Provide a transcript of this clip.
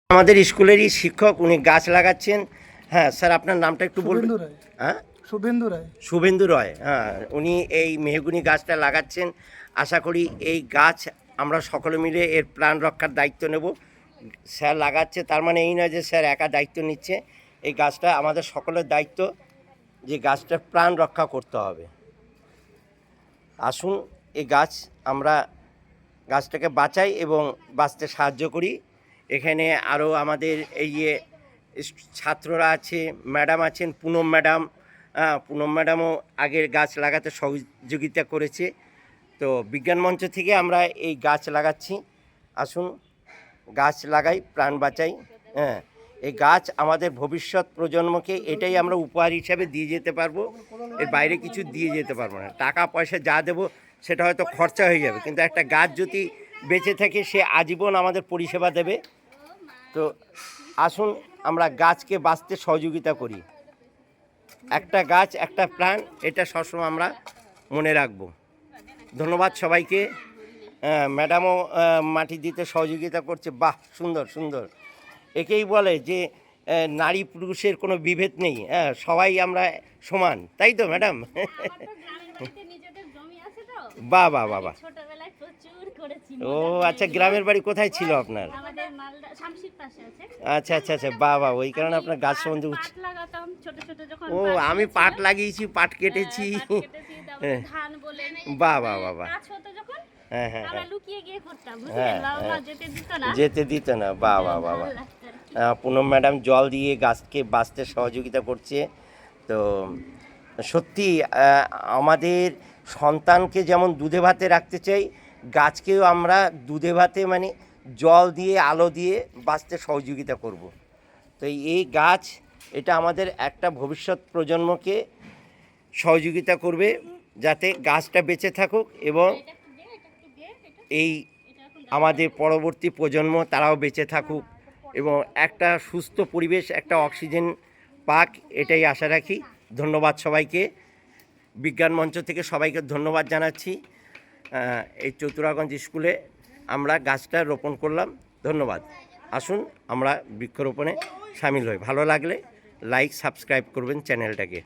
আমাদের স্কুলেরই শিক্ষক, উনি গাছ লাগাচ্ছেন। হ্যাঁ স্যার, আপনার নামটা একটু বলবেন? হ্যাঁ, শুভেন্দু রায়। শুভেন্দু রয়। হ্যাঁ, উনি এই মেহগুনি গাছটা লাগাচ্ছেন। আশা করি এই গাছ আমরা সকলে মিলে এর প্রাণ রক্ষার দায়িত্ব নেব। স্যার লাগাচ্ছে, তার মানে এই নয় যে স্যার একা দায়িত্ব নিচ্ছে। এই গাছটা আমাদের সকলের দায়িত্ব, যে গাছটার প্রাণ রক্ষা করতে হবে। আসুন এই গাছ আমরা গাছটাকে বাঁচাই এবং বাঁচতে সাহায্য করি। এখানে আরও আমাদের এই যে ছাত্ররা আছে, ম্যাডাম আছেন, পুনম ম্যাডাম। পুনম ম্যাডামও আগের গাছ লাগাতে সহযোগিতা করেছে। তো বিজ্ঞান মঞ্চ থেকে আমরা এই গাছ লাগাচ্ছি। আসুন গাছ লাগাই, প্রাণ বাঁচাই। হ্যাঁ, এই গাছ আমাদের ভবিষ্যৎ প্রজন্মকে এটাই আমরা উপহার হিসাবে দিয়ে যেতে পারবো। এর বাইরে কিছু দিয়ে যেতে পারবো না। টাকা পয়সা যা দেবো সেটা হয়তো খরচা হয়ে যাবে, কিন্তু একটা গাছ যদি বেঁচে থাকে সে আজীবন আমাদের পরিষেবা দেবে। তো আসুন আমরা গাছকে বাঁচতে সহযোগিতা করি। একটা গাছ একটা প্রাণ, এটা সবসময় আমরা মনে রাখব। ধন্যবাদ সবাইকে। ম্যাডামও মাটি দিতে সহযোগিতা করছে। বাহ, সুন্দর সুন্দর। একেই বলে যে নারী পুরুষের কোনো বিভেদ নেই। হ্যাঁ, সবাই আমরা সমান, তাই তো ম্যাডাম? বাহ বাহ বাহ বাহ। ও আচ্ছা, গ্রামের বাড়ি কোথায় ছিল আপনার? আচ্ছা আচ্ছা আচ্ছা, বাহ বাহ, ওই কারণে আপনার গাছ সম্বন্ধে ও, আমি পাট লাগিয়েছি, পাট কেটেছি। বাহ বাহ বাহ বাহ। হ্যাঁ হ্যাঁ হ্যাঁ, যেতে দিত না। বাহ বাহ বাহ বাহ। পুনম ম্যাডাম জল দিয়ে গাছকে বাঁচতে সহযোগিতা করছে। তো সত্যি আমাদের সন্তানকে যেমন দুধে ভাতে রাখতে চাই, গাছকেও আমরা দুধে ভাতে মানে জল দিয়ে আলো দিয়ে বাঁচতে সহযোগিতা করব। তো এই গাছ, এটা আমাদের একটা ভবিষ্যৎ প্রজন্মকে সহযোগিতা করবে যাতে গাছটা বেঁচে থাকুক, এবং এই আমাদের পরবর্তী প্রজন্ম তারাও বেঁচে থাকুক এবং একটা সুস্থ পরিবেশ, একটা অক্সিজেন পাক, এটাই আশা রাখি। ধন্যবাদ সবাইকে। বিজ্ঞান মঞ্চ থেকে সবাইকে ধন্যবাদ জানাচ্ছি। এই চতুরাগঞ্জ স্কুলে আমরা গাছটা রোপণ করলাম। ধন্যবাদ। আসুন আমরা বৃক্ষরোপণে সামিল হই। ভালো লাগলে লাইক সাবস্ক্রাইব করবেন চ্যানেলটাকে।